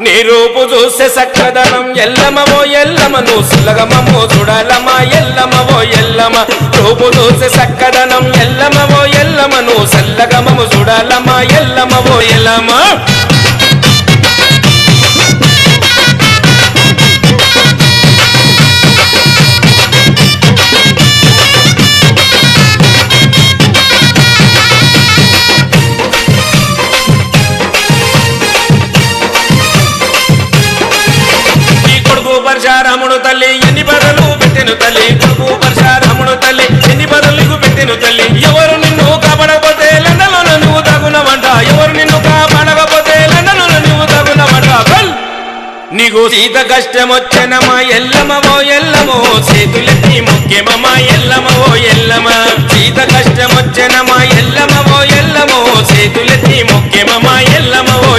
నీ రూపు చూసే సక్కదనం ఎల్లమవో ఎల్లమ నువ్వు సులగమమో చూడాలమా ఎల్లమవో ఎల్లమ రూపు చూసే సక్కదనం ఎల్లమవో ఎల్లమ నువ్వు సల్లగమము చూడాలమా ఎల్లమవో ఎల్లమ పరశురాముడు తల్లి ఎన్ని బదులు పెట్టెను తల్లి కొడుకు పరశురాముడు తల్లి ఎన్ని బదులకు పెట్టెను తల్లి ఎవరు నిన్ను కాపాడకపోతే లండలో నువ్వు తగునవంట ఎవరు నిన్ను కాపాడకపోతే లండలో నువ్వు తగునవంట నీకు సీత కష్టం వచ్చనమా ఎల్లమవో ఎల్లమో చేతులెత్తి ముఖ్యమమ్మా ఎల్లమవో ఎల్లమ సీత కష్టం వచ్చనమా ఎల్లమవో ఎల్లమో చేతులెత్తి ముఖ్యమమ్మా ఎల్ల